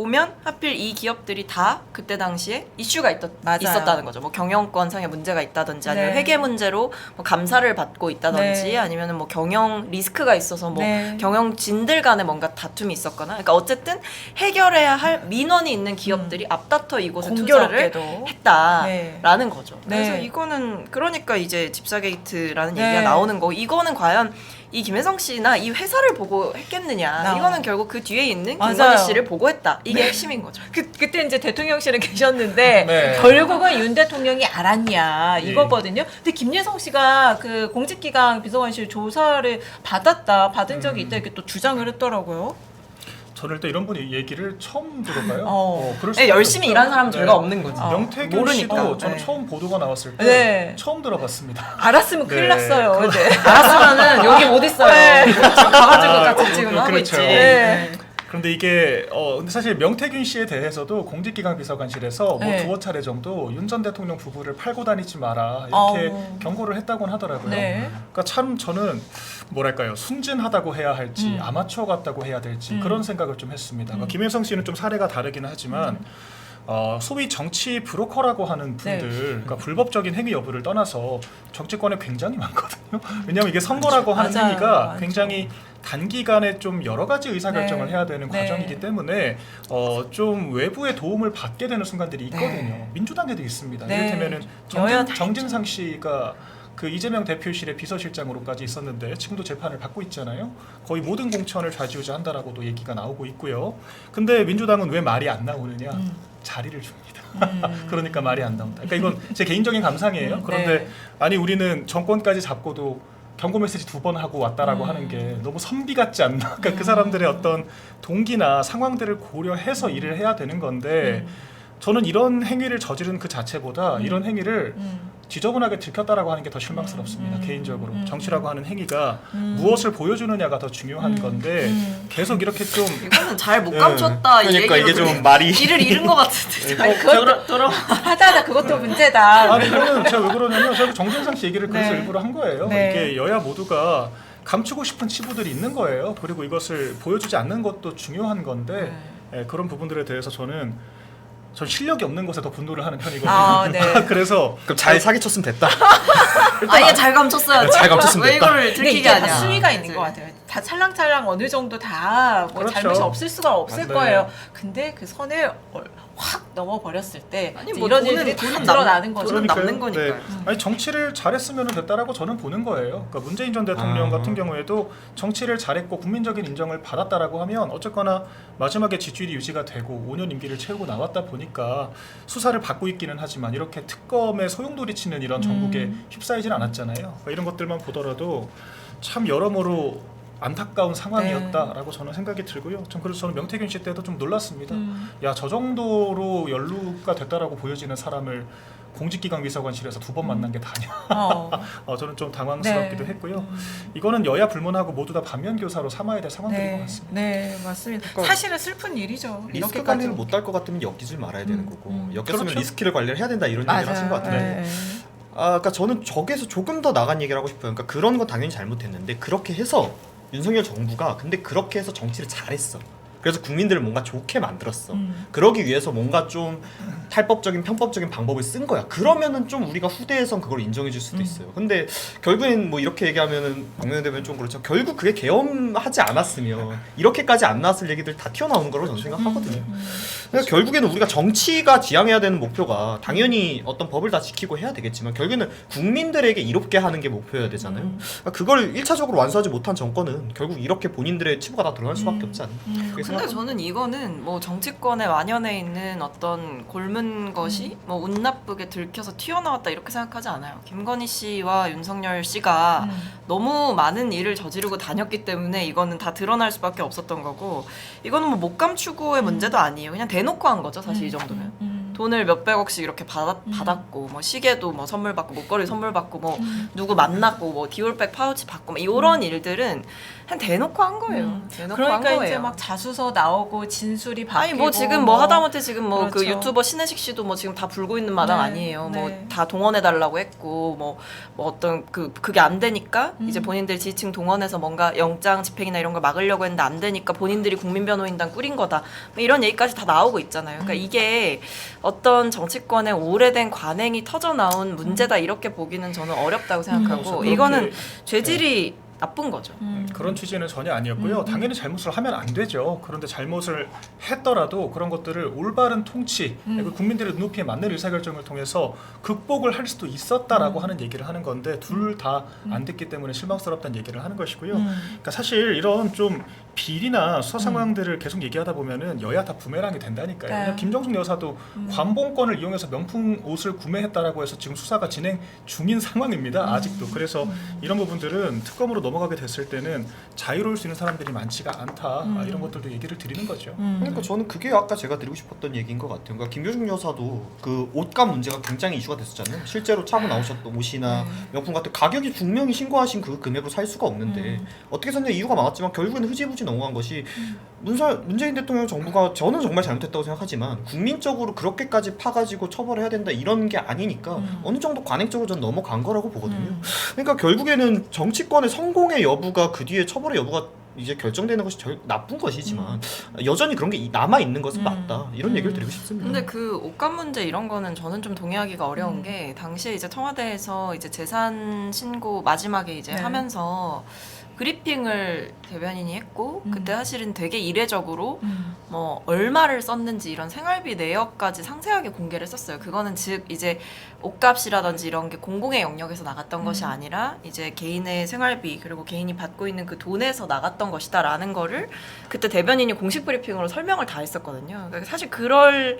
보면 하필 이 기업들이 다 그때 당시에 이슈가 맞아요. 있었다는 거죠. 뭐 경영권상의 문제가 있다든지 아니면 네. 회계 문제로 뭐 감사를 받고 있다든지 네. 아니면 뭐 경영 리스크가 있어서 뭐 네. 경영진들 간에 뭔가 다툼이 있었거나 그러니까 어쨌든 해결해야 할 민원이 있는 기업들이 앞다퉈 이곳에 투자를 공교롭게도 했다라는 거죠. 네. 그래서 이거는 그러니까 이제 집사 게이트라는 네. 얘기가 나오는 거고 이거는 과연 이 김혜성 씨나 이 회사를 보고 했겠느냐. 이거는 결국 그 뒤에 있는 맞아요. 김건희 씨를 보고 했다. 이게 핵심인 거죠. 그때 이제 대통령실에 계셨는데 네. 결국은 윤 대통령이 알았냐 예. 이거거든요. 근데 김예성 씨가 그 공직기강 비서관실 조사를 받은 적이 있다 이렇게 또 주장을 했더라고요. 저는 일단 이런 분이 얘기를 처음 들어봐요. 그럴 네, 수밖에 열심히 없죠. 일하는 사람은 네. 죄가 없는 거지. 명태균 모르니까. 씨도 저는 네. 처음 보도가 나왔을 때 네. 처음 들어봤습니다. 알았으면 큰일 네. 났어요. 네. 알았으면은 여기 못 있어요. 네. 가가지고 아, 같이 지금 하고 그렇죠. 있지. 네. 그런데 이게 근데 사실 명태균 씨에 대해서도 공직기강 비서관실에서 뭐 네. 두어 차례 정도 윤 전 대통령 부부를 팔고 다니지 마라 이렇게 어. 경고를 했다고는 하더라고요. 네. 그러니까 참 저는 뭐랄까요 순진하다고 해야 할지 아마추어 같다고 해야 될지 그런 생각을 좀 했습니다. 그러니까 김혜성 씨는 좀 사례가 다르긴 하지만 소위 정치 브로커라고 하는 분들, 네. 그러니까 불법적인 행위 여부를 떠나서 정치권에 굉장히 많거든요. 왜냐하면 이게 선거라고 하는 맞아요. 행위가 맞아요. 굉장히 단기간에 좀 여러 가지 의사결정을 네. 해야 되는 네. 과정이기 때문에 좀 외부의 도움을 받게 되는 순간들이 있거든요. 네. 민주당에도 있습니다. 네. 이를테면은 여야 다 정진상 씨가 그 이재명 대표실의 비서실장으로까지 있었는데 지금도 재판을 받고 있잖아요. 거의 모든 공천을 좌지우지한다라고도 얘기가 나오고 있고요. 근데 민주당은 왜 말이 안 나오느냐? 자리를 줍니다. 그러니까 말이 안 나온다. 그러니까 이건 제 개인적인 감상이에요. 그런데 네. 아니 우리는 정권까지 잡고도 경고 메시지 2번 하고 왔다라고 하는 게 너무 선비 같지 않나? 그러니까 그 사람들의 어떤 동기나 상황들을 고려해서 일을 해야 되는 건데 저는 이런 행위를 저지른 그 자체보다 이런 행위를 지저분하게 들켰다라고 하는 게 더 실망스럽습니다. 개인적으로 정치라고 하는 행위가 무엇을 보여주느냐가 더 중요한 건데 계속 이렇게 좀 이거는 잘 못 감췄다. 이 그러니까 이게 얘기로 좀 말이 길을 잃은 것 같은데. 아니, 그것도 하다하다 그것도 문제다. 아니 이거는 제가 왜 그러냐면 제가 정진상 씨 얘기를 그래서 네. 일부러 한 거예요. 네. 이게 여야 모두가 감추고 싶은 치부들이 있는 거예요. 그리고 이것을 보여주지 않는 것도 중요한 건데 그런 부분들에 대해서 전 실력이 없는 것에 더 분노를 하는 편이거든요. 아, 네. 그래서 그럼 잘 사기쳤으면 됐다. 아예 잘 감췄어요. 잘 감췄으면 왜 됐다. 이거를 근데 들키게 이게 다 하냐. 수위가 있는 그치? 것 같아요. 다 찰랑찰랑 어느 정도 다 뭐 그렇죠. 잘못이 없을 수가 없을 네. 거예요. 근데 그 선을 확 넘어버렸을 때 아니, 이제 뭐 이런 돈은- 일들이 다 돈은 드러나는 거죠. 돈은 남는 거니까요. 아니 정치를 잘했으면 됐다라고 저는 보는 거예요. 그러니까 문재인 전 대통령 같은 경우에도 정치를 잘했고 국민적인 인정을 받았다라고 하면 어쨌거나 마지막에 지지율이 유지가 되고 5년 임기를 채우고 나왔다 보니까 수사를 받고 있기는 하지만 이렇게 특검에 소용돌이치는 이런 정국에 휩싸이진 않았잖아요. 그러니까 이런 것들만 보더라도 참 여러모로 안타까운 상황이었다라고 저는 생각이 들고요. 좀 그래서 저는 명태균 씨 때도 좀 놀랐습니다. 야, 저 정도로 연루가 됐다라고 보여지는 사람을 공직기강 비서관실에서 2번 만난 게 다냐? 저는 좀 당황스럽기도 네. 했고요. 이거는 여야 불문하고 모두 다 반면교사로 삼아야 될 상황들인 것 네, 같습니다. 네, 맞습니다. 그러니까 사실은 슬픈 일이죠. 리스크 관리를 못 할 것 같으면 엮이질 말아야 되는 거고 엮였으면 그렇죠. 리스크를 관리를 해야 된다 이런 얘기를 하신 것 같아요. 네. 그러니까 저는 저기서 조금 더 나간 얘기를 하고 싶어요. 그러니까 그런 건 당연히 잘못했는데 그렇게 해서 윤석열 정부가 근데 그렇게 해서 정치를 잘했어. 그래서 국민들을 뭔가 좋게 만들었어. 그러기 위해서 뭔가 좀 탈법적인 편법적인 방법을 쓴 거야. 그러면은 좀 우리가 후대에선 그걸 인정해 줄 수도 있어요. 근데 결국엔 뭐 이렇게 얘기하면은 박명현 대변인 좀 그렇죠. 결국 그게 계엄하지 않았으면 이렇게까지 안 나왔을 얘기들 다 튀어나오는 거라고 저는 생각하거든요. 그래서 결국에는 우리가 정치가 지향해야 되는 목표가 당연히 어떤 법을 다 지키고 해야 되겠지만 결국에는 국민들에게 이롭게 하는 게 목표여야 되잖아요. 그러니까 그걸 1차적으로 완수하지 못한 정권은 결국 이렇게 본인들의 치부가 다 드러날 수밖에 없지 않나. 그렇게 근데 생각합니다. 저는 이거는 뭐 정치권에 만연해 있는 어떤 골문 것이 뭐 운 나쁘게 들켜서 튀어나왔다 이렇게 생각하지 않아요. 김건희 씨와 윤석열 씨가 너무 많은 일을 저지르고 다녔기 때문에 이거는 다 드러날 수밖에 없었던 거고 이거는 뭐 못 감추고의 문제도 아니에요. 그냥 대놓고 한 거죠, 사실 이 정도면. 돈을 몇백억씩 이렇게 받았고 뭐 시계도 뭐 선물 받고 목걸이 선물 받고 뭐 누구 만났고 뭐 디올백 파우치 받고 뭐 이런 일들은 그냥 대놓고 한 거예요. 대놓고 그러니까 한 거예요. 이제 막 자수서 나오고 진술이 바뀌고 아니 뭐 지금 뭐 하다못해 지금 뭐 그 그렇죠. 유튜버 신혜식 씨도 뭐 지금 다 불고 있는 마당 네, 아니에요. 네. 뭐 다 동원해 달라고 했고 뭐 어떤 그게 안 되니까 이제 본인들 지지층 동원해서 뭔가 영장 집행이나 이런 걸 막으려고 했는데 안 되니까 본인들이 국민변호인단 꾸린 거다. 뭐 이런 얘기까지 다 나오고 있잖아요. 그러니까 이게 어떤 정치권의 오래된 관행이 터져 나온 문제다 이렇게 보기는 저는 어렵다고 생각하고 그렇게- 이거는 죄질이 나쁜 거죠. 그런 취지는 전혀 아니었고요. 당연히 잘못을 하면 안 되죠. 그런데 잘못을 했더라도 그런 것들을 올바른 통치, 그리고 국민들의 눈높이에 맞는 의사결정을 통해서 극복을 할 수도 있었다라고 하는 얘기를 하는 건데 둘 다 안 됐기 때문에 실망스럽다는 얘기를 하는 것이고요. 그러니까 사실 이런 좀 비리나 수사 상황들을 계속 얘기하다 보면은 여야 다 부메랑이 된다니까요. 네. 그냥 김정숙 여사도 관봉권을 이용해서 명품 옷을 구매했다라고 해서 지금 수사가 진행 중인 상황입니다. 아직도. 그래서 이런 부분들은 특검으로 넘어가게 됐을 때는 자유로울 수 있는 사람들이 많지가 않다. 이런 것들도 얘기를 드리는 거죠. 그러니까 저는 그게 아까 제가 드리고 싶었던 얘기인 것 같아요. 그러니까 김효중 여사도 그 옷값 문제가 굉장히 이슈가 됐었잖아요. 실제로 차고 나오셨던 옷이나 명품 같은 가격이 분명히 신고하신 그 금액으로 살 수가 없는데 어떻게 샀냐 이유가 많았지만 결국에는 흐지부지 넘어간 것이 문재인 대통령 정부가 저는 정말 잘못했다고 생각하지만 국민적으로 그렇게까지 파가지고 처벌해야 된다 이런 게 아니니까 어느 정도 관행적으로 전 넘어간 거라고 보거든요. 그러니까 결국에는 정치권의 성공의 여부가 그 뒤에 처벌의 여부가 이제 결정되는 것이 나쁜 것이지만 여전히 그런 게 남아 있는 것은 맞다 이런 얘기를 드리고 싶습니다. 근데 그 옷값 문제 이런 거는 저는 좀 동의하기가 어려운 게 당시에 이제 청와대에서 이제 재산 신고 마지막에 이제 네. 하면서 브리핑을 대변인이 했고 그때 사실은 되게 이례적으로 뭐 얼마를 썼는지 이런 생활비 내역까지 상세하게 공개를 했었어요. 그거는 즉 이제 옷값이라든지 이런 게 공공의 영역에서 나갔던 것이 아니라 이제 개인의 생활비 그리고 개인이 받고 있는 그 돈에서 나갔던 것이다라는 거를 그때 대변인이 공식 브리핑으로 설명을 다 했었거든요. 그러니까 사실 그럴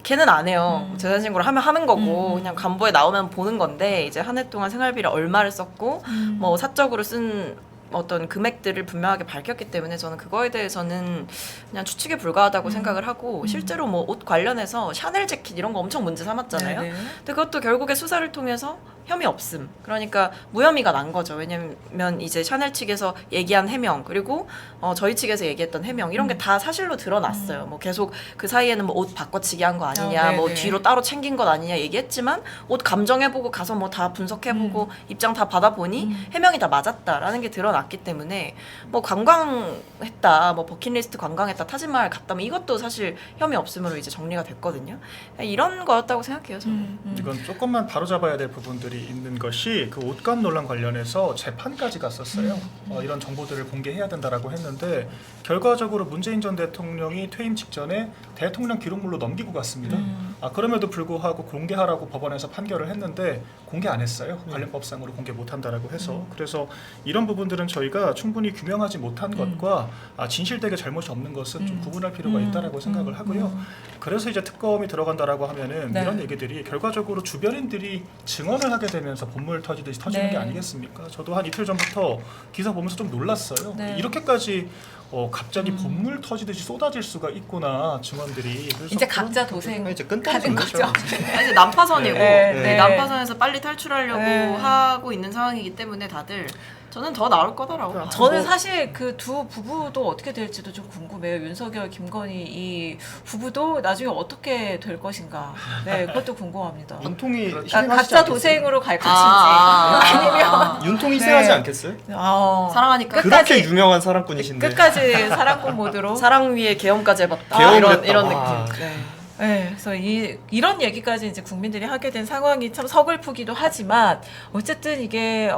걔는 안 해요. 재산 신고를 하면 하는 거고 그냥 간부에 나오면 보는 건데 이제 한 해 동안 생활비를 얼마를 썼고 뭐 사적으로 쓴 어떤 금액들을 분명하게 밝혔기 때문에 저는 그거에 대해서는 그냥 추측에 불과하다고 생각을 하고 실제로 뭐 옷 관련해서 샤넬 재킷 이런 거 엄청 문제 삼았잖아요. 네네. 근데 그것도 결국에 수사를 통해서 혐의 없음. 그러니까 무혐의가 난 거죠. 왜냐면 이제 샤넬 측에서 얘기한 해명 그리고 저희 측에서 얘기했던 해명 이런 게 다 사실로 드러났어요. 뭐 계속 그 사이에는 뭐 옷 바꿔치기 한 거 아니냐, 뭐 네네. 뒤로 따로 챙긴 것 아니냐 얘기했지만 옷 감정해보고 가서 뭐 다 분석해보고 입장 다 받아보니 해명이 다 맞았다라는 게 드러났기 때문에 뭐 관광했다, 뭐 버킷리스트 관광했다, 타지마을 갔다, 뭐 이것도 사실 혐의 없음으로 이제 정리가 됐거든요. 이런 거였다고 생각해요, 저는. 이건 조금만 바로잡아야 될 부분들이 있는 것이 그 옷값 논란 관련해서 재판까지 갔었어요. 이런 정보들을 공개해야 된다라고 했는데 결과적으로 문재인 전 대통령이 퇴임 직전에 대통령 기록물로 넘기고 갔습니다. 그럼에도 불구하고 공개하라고 법원에서 판결을 했는데 공개 안 했어요. 관련법상으로 공개 못한다라고 해서. 그래서 이런 부분들은 저희가 충분히 규명하지 못한 것과 진실되게 잘못이 없는 것은 좀 구분할 필요가 있다라고 생각을 하고요. 그래서 이제 특검이 들어간다라고 하면은 네. 이런 얘기들이 결과적으로 주변인들이 증언을 하게 되면서 본물 터지듯이 터지는 네. 게 아니겠습니까? 저도 한 이틀 전부터 기사 보면서 좀 놀랐어요. 네. 이렇게까지 갑자기 본물 터지듯이 쏟아질 수가 있구나 증언들이. 그래서 이제 그런 각자 부분들이 도생 이제 가는 끈떡이는 거죠. 아니, 이제 난파선이고 네, 네, 네. 난파선에서 빨리 탈출하려고 네. 하고 있는 상황이기 때문에 다들 저는 더 나올 거다라고 봐요. 저는 사실 그 두 부부도 어떻게 될지도 좀 궁금해요. 윤석열, 김건희 이 부부도 나중에 어떻게 될 것인가. 네, 그것도 궁금합니다. 윤통이 그렇죠. 희생하시지 각자 않겠어요? 도생으로 갈 것인지 아니면 윤통이 희생하지 네. 않겠어요? 사랑하니까 끝까지- 그렇게 유명한 사랑꾼이신데 끝까지 사랑꾼 모드로. 사랑 위에 계엄까지 해봤다 계엄을 이런 했다. 이런 와. 느낌. 네. 네, 그래서 이런 얘기까지 이제 국민들이 하게 된 상황이 참 서글프기도 하지만 어쨌든 이게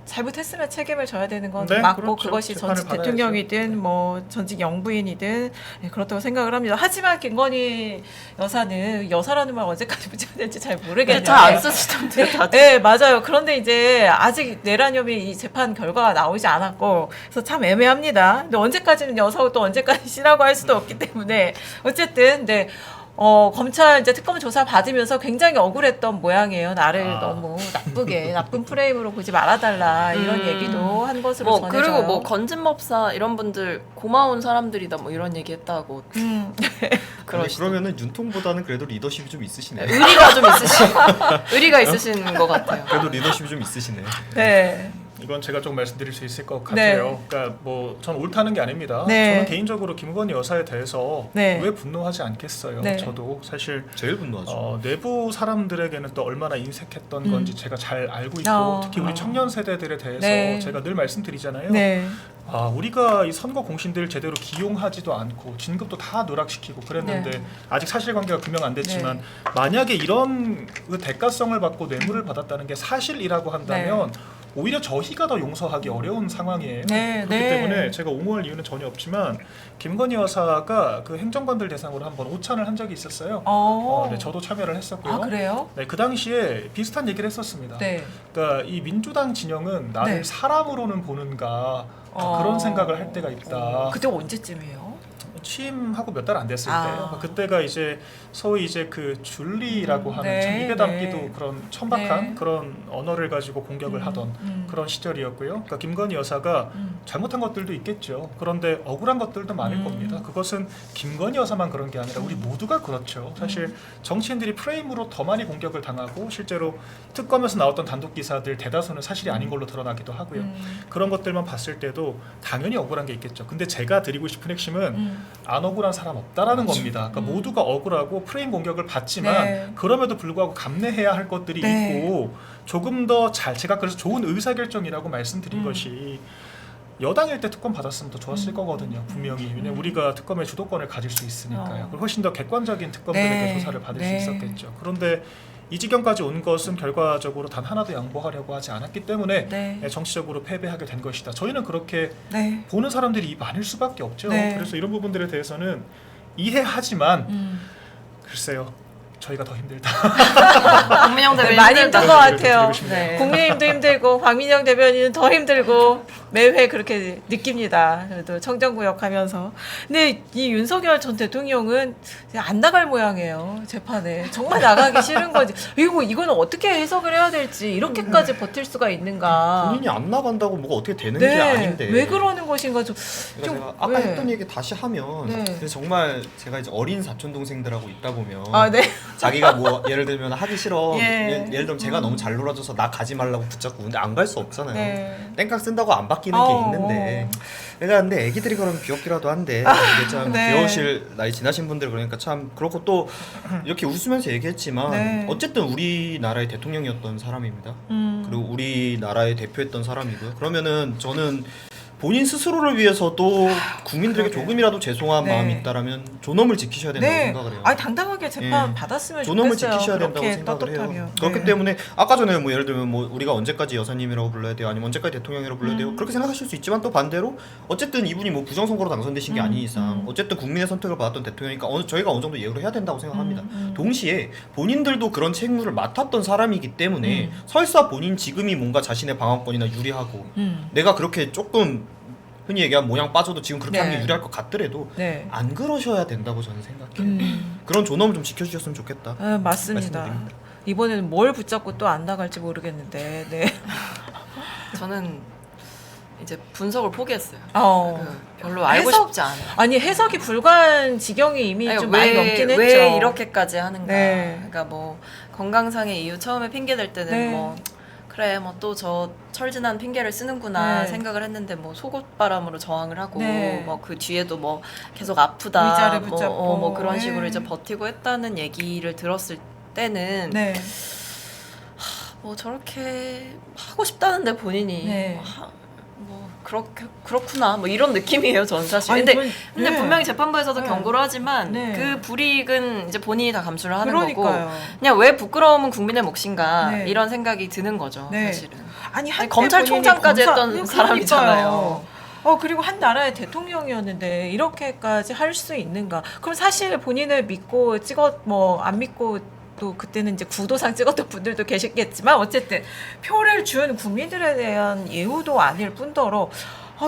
잘못했으면 책임을 져야 되는 건 네, 맞고 그렇죠. 그것이 재판을 전직 받아야죠. 대통령이든 뭐 전직 영부인이든 네, 그렇다고 생각을 합니다. 하지만 김건희 여사는 여사라는 말 언제까지 붙여야 될지 잘 모르겠는데 잘안 쓰시던데 다들. 네, 맞아요. 그런데 이제 아직 내란협의 이 재판 결과가 나오지 않았고, 그래서 참 애매합니다. 근데 언제까지는 여사고 또 언제까지 씨라고 할 수도 없기 때문에 어쨌든 네. 검찰 이제 특검 조사 받으면서 굉장히 억울했던 모양이에요. 나를 너무 나쁘게 나쁜 프레임으로 보지 말아달라 이런 얘기도 한 것으로 뭐 전해져요. 그리고 뭐 건진법사 이런 분들 고마운 사람들이다 뭐 이런 얘기했다고. 그러면은 윤통보다는 그래도 리더십이 좀 있으시네요. 의리가 있으신 것 같아요. 그래도 리더십이 좀 있으시네. 네. 이건 제가 좀 말씀드릴 수 있을 것 네. 같아요. 그러니까 뭐 전 옳다는 게 아닙니다. 네. 저는 개인적으로 김건희 여사에 대해서 네. 왜 분노하지 않겠어요. 네. 저도 사실 제일 분노하죠. 내부 사람들에게는 또 얼마나 인색했던 건지 제가 잘 알고 있고 특히 우리 청년 세대들에 대해서 네. 제가 늘 말씀드리잖아요. 네. 우리가 이 선거 공신들 제대로 기용하지도 않고 진급도 다 누락시키고 그랬는데 네. 아직 사실관계가 규명 안 됐지만 만약에 이런 그 대가성을 받고 뇌물을 받았다는 게 사실이라고 한다면 오히려 저희가 더 용서하기 어려운 상황이에요. 네, 그렇기 네. 때문에 제가 옹호할 이유는 전혀 없지만 김건희 여사가 그 행정관들 대상으로 한번 오찬을 한 적이 있었어요. 네, 저도 참여를 했었고요. 아, 그래요? 네, 그 당시에 비슷한 얘기를 했었습니다. 네. 그러니까 이 민주당 진영은 나를 네. 사람으로는 보는가 그런 생각을 할 때가 있다. 그때 언제쯤이에요? 취임하고 몇 달 안 됐을 아. 때요. 그때가 이제 소위 이제 그 줄리라고 하는 네, 참 입에 담기도 네. 그런 천박한 네. 그런 언어를 가지고 공격을 하던 그런 시절이었고요. 그러니까 김건희 여사가 잘못한 것들도 있겠죠. 그런데 억울한 것들도 많을 겁니다. 그것은 김건희 여사만 그런 게 아니라 우리 모두가 그렇죠. 사실 정치인들이 프레임으로 더 많이 공격을 당하고 실제로 특검에서 나왔던 단독 기사들 대다수는 사실이 아닌 걸로 드러나기도 하고요. 그런 것들만 봤을 때도 당연히 억울한 게 있겠죠. 근데 제가 드리고 싶은 핵심은 안 억울한 사람 없다라는 겁니다. 그러니까 모두가 억울하고 프레임 공격을 받지만 네. 그럼에도 불구하고 감내해야 할 것들이 네. 있고 조금 더 제가 그래서 좋은 의사결정이라고 말씀드린 것이 여당일 때 특검 받았으면 더 좋았을 거거든요. 분명히. 왜냐면 우리가 특검의 주도권을 가질 수 있으니까요. 그리고 훨씬 더 객관적인 특검들에게 네. 조사를 받을 네. 수 있었겠죠. 그런데 이 지경까지 온 것은 결과적으로 단 하나도 양보하려고 하지 않았기 때문에 네. 정치적으로 패배하게 된 것이다. 저희는 그렇게 네. 보는 사람들이 많을 수밖에 없죠. 네. 그래서 이런 부분들에 대해서는 이해하지만 글쎄요. 저희가 더 힘들다. 박민영 대변인 많이 힘든 것 같아요. 네. 국민의힘도 힘들고 박민영 대변인은 더 힘들고 매회 그렇게 느낍니다. 그래도 청정구역 하면서. 근데 이 윤석열 전 대통령은 안 나갈 모양이에요. 재판에. 정말 나가기 싫은 거지. 이거는 어떻게 해석을 해야 될지 이렇게까지 버틸 수가 있는가. 본인이 안 나간다고 뭐가 어떻게 되는 네. 게 아닌데. 왜 그러는 것인가 좀. 그러니까 제가 아까 네. 했던 얘기 다시 하면 네. 근데 정말 제가 이제 어린 사촌 동생들하고 있다 보면 아, 네. 자기가 뭐 예를 들면 하기 싫어. 예. 예를 들면 제가 너무 잘 놀아줘서 나 가지 말라고 붙잡고 근데 안 갈 수 없잖아요. 네. 땡깡 쓴다고 안 바뀌는 게 있는데 내가 근데 애기들이 그러면 귀엽기라도 한데 이게 참 네. 귀여우실 나이 지나신 분들 그러니까 참 그렇고 또 이렇게 웃으면서 얘기했지만 네. 어쨌든 우리나라의 대통령이었던 사람입니다. 그리고 우리나라의 대표했던 사람이고요. 그러면은 저는 본인 스스로를 위해서도 국민들에게 그러게요. 조금이라도 죄송한 네. 마음이 있다라면 존엄을 지키셔야 된다고 생각을 해요. 아니 당당하게 재판 예. 받았으면 존엄을 좋겠어요. 지키셔야 된다고 그렇게 생각을 해요. 떳떳하면. 그렇기 네. 때문에 아까 전에 뭐 예를 들면 뭐 우리가 언제까지 여사님이라고 불러야 돼요? 아니면 언제까지 대통령이라고 불러야 돼요? 그렇게 생각하실 수 있지만 또 반대로 어쨌든 이분이 뭐 부정선거로 당선되신 게 아닌 이상 어쨌든 국민의 선택을 받았던 대통령이니까 저희가 어느 정도 예우를 해야 된다고 생각합니다. 동시에 본인들도 그런 책무를 맡았던 사람이기 때문에 설사 본인 지금이 뭔가 자신의 방어권이나 유리하고 내가 그렇게 조금 흔히 얘기하면 모양 빠져도 지금 그렇게 네. 하는 게 유리할 것 같더라도 네. 안 그러셔야 된다고 저는 생각해요. 그런 존엄을 좀 지켜주셨으면 좋겠다. 아, 맞습니다. 말씀드립니다. 이번에는 뭘 붙잡고 또 안 나갈지 모르겠는데. 네. 저는 이제 분석을 포기했어요. 어. 별로 알고 해석- 싶지 않아요. 아니 해석이 불가한 지경이 이미 아니, 좀 많이 넘긴 했죠. 왜 이렇게까지 하는가? 네. 그러니까 뭐 건강상의 이유 처음에 핑계 댈 때는 네. 뭐 그래 뭐 또 저 철진한 핑계를 쓰는구나 네. 생각을 했는데 뭐 속옷바람으로 저항을 하고 네. 뭐 그 뒤에도 뭐 계속 아프다 의자를 뭐, 붙잡고. 뭐 그런 네. 식으로 이제 버티고 했다는 얘기를 들었을 때는 네. 뭐 저렇게 하고 싶다는데 본인이 네. 뭐 그렇구나 뭐 이런 느낌이에요 전 사실. 아니, 근데 네. 분명히 재판부에서도 네. 경고를 하지만 네. 그 불이익은 이제 본인이 다 감수를 하는 그러니까요. 거고 그냥 왜 부끄러움은 국민의 몫인가 네. 이런 생각이 드는 거죠. 네. 사실은. 아니 한때 검찰총장까지 본인이 했던 검사- 사람이잖아요. 그리고 한 나라의 대통령이었는데 이렇게까지 할 수 있는가? 그럼 사실 본인을 믿고 안 믿고 또 그때는 이제 구도상 찍었던 분들도 계셨겠지만 어쨌든 표를 준 국민들에 대한 예우도 아닐 뿐더러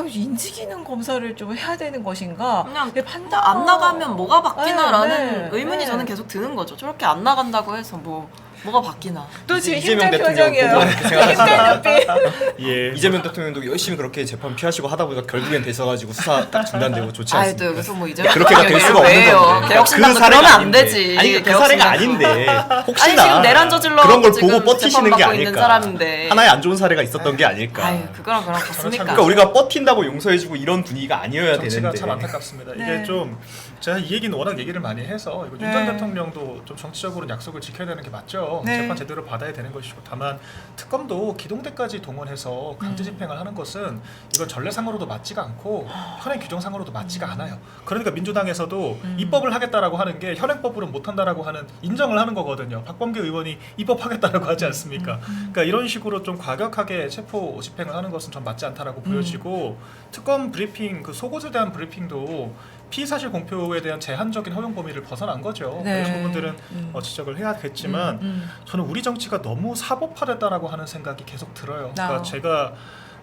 인지기능 검사를 좀 해야 되는 것인가? 그냥 판단 안 나가면 뭐가 바뀌나라는 네, 의문이 네. 저는 계속 드는 거죠. 저렇게 안 나간다고 해서 뭐가 바뀌나. 또 지금 이재명 힘든 대통령 표정이에요. 보고 그렇게 생각하시나요? 힘든 눈빛. 예. 이재명 대통령도 열심히 그렇게 재판 피하시고 하다 보니까 결국엔 되서가지고 수사 딱 중단되고 좋지 아이 또 않습니까? 여기서 뭐 이제 그렇게 될 수가 없는 건데. 개혁신당도 사례가 그러면 안 아닌데. 되지. 아니 그 개혁신당도. 사례가 아닌데 혹시나 아니 지금 내란 저질러 그런 걸 지금 보고 뻗히시는 게 재판받고 있는 아닐까. 사람인데. 하나의 안 좋은 사례가 있었던 게 아닐까. 아유 그거랑 같습니까? 그러니까 우리가 뻗힌다고 용서해주고 이런 분위기가 아니어야 정치가 되는데. 참 안타깝습니다. 네. 이게 좀 제가 이 얘기는 워낙 얘기를 많이 해서 이거 윤 전 네. 대통령도 좀 정치적으로 약속을 지켜야 되는 게 맞죠. 네. 재판 제대로 받아야 되는 것이고 다만 특검도 기동대까지 동원해서 강제 집행을 하는 것은 이건 전례상으로도 맞지가 않고 현행 규정상으로도 맞지가 않아요. 그러니까 민주당에서도 입법을 하겠다라고 하는 게 현행법으로는 못한다라고 하는 인정을 하는 거거든요. 박범계 의원이 입법하겠다라고 하지 않습니까? 그러니까 이런 식으로 좀 과격하게 체포 집행을 하는 것은 전 맞지 않다라고 보여지고 특검 브리핑 그 속옷에 대한 브리핑도 피의사실 공표에 대한 제한적인 허용 범위를 벗어난 거죠. 네. 그래서 부분들은 지적을 해야겠지만 저는 우리 정치가 너무 사법화됐다라고 하는 생각이 계속 들어요. 그러니까 제가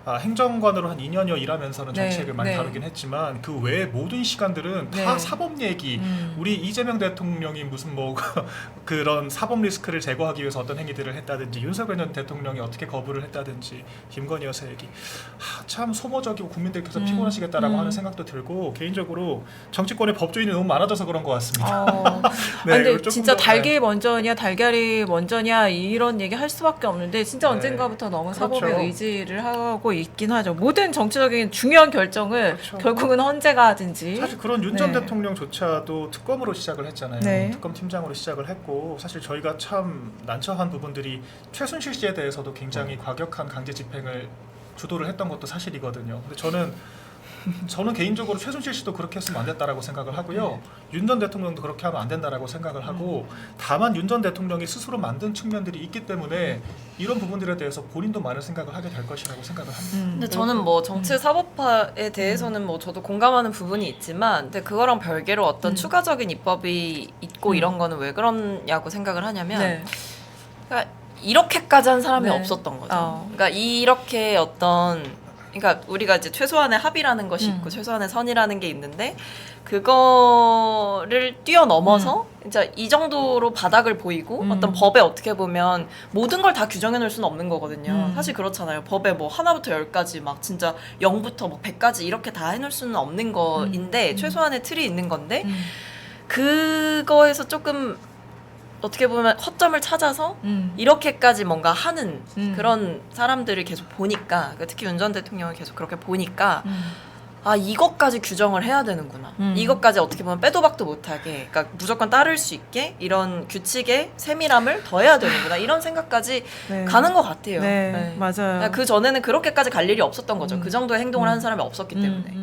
행정관으로 한 2년여 일하면서는 네, 정치 얘기를 많이 네. 다루긴 했지만 그 외의 모든 시간들은 네. 다 사법 얘기. 우리 이재명 대통령이 무슨 뭐 그런 사법 리스크를 제거하기 위해서 어떤 행위들을 했다든지 윤석열 전 대통령이 어떻게 거부를 했다든지 김건희 여사 얘기 참 소모적이고 국민들께서 피곤하시겠다라고 하는 생각도 들고 개인적으로 정치권의 법조인이 너무 많아져서 그런 것 같습니다. 네, 근데 조금 진짜 더, 달걀이 먼저냐 달걀이 먼저냐 이런 얘기 할 수밖에 없는데 진짜 네. 언젠가부터 너무 사법의 그렇죠. 의지를 하고 있긴 하죠. 모든 정치적인 중요한 결정을 그렇죠. 결국은 헌재가 하든지. 사실 그런 윤 전 네. 대통령조차도 특검으로 시작을 했잖아요. 네. 특검 팀장으로 시작을 했고 사실 저희가 참 난처한 부분들이 최순실 씨에 대해서도 굉장히 과격한 강제 집행을 주도를 했던 것도 사실이거든요. 근데 저는 개인적으로 최순실 씨도 그렇게 했으면 안 됐다라고 생각을 하고요. 윤 전 대통령도 그렇게 하면 안 된다라고 생각을 하고 다만 윤 전 대통령이 스스로 만든 측면들이 있기 때문에 이런 부분들에 대해서 본인도 많은 생각을 하게 될 것이라고 생각을 합니다. 근데 저는 뭐 정치 사법화에 대해서는 뭐 저도 공감하는 부분이 있지만 근데 그거랑 별개로 어떤 추가적인 입법이 있고 이런 거는 왜 그러냐고 생각을 하냐면 네. 그러니까 이렇게까지 한 사람이 네. 없었던 거죠. 그러니까 이렇게 그러니까 우리가 이제 최소한의 합의라는 것이 있고 최소한의 선이라는 게 있는데 그거를 뛰어넘어서 이제 이 정도로 바닥을 보이고 어떤 법에 어떻게 보면 모든 걸 다 규정해 놓을 수는 없는 거거든요. 사실 그렇잖아요. 법에 뭐 하나부터 열까지 막 진짜 0부터 뭐 100까지 이렇게 다 해놓을 수는 없는 거인데 최소한의 틀이 있는 건데 그거에서 조금 어떻게 보면 허점을 찾아서 이렇게까지 뭔가 하는 그런 사람들을 계속 보니까 특히 윤 전 대통령을 계속 그렇게 보니까 아 이것까지 규정을 해야 되는구나. 이것까지 어떻게 보면 빼도 박도 못하게 그러니까 무조건 따를 수 있게 이런 규칙의 세밀함을 더해야 되는구나. 이런 생각까지 네. 가는 것 같아요. 네, 맞아요. 그 전에는 그렇게까지 갈 일이 없었던 거죠. 그 정도의 행동을 하는 사람이 없었기 때문에.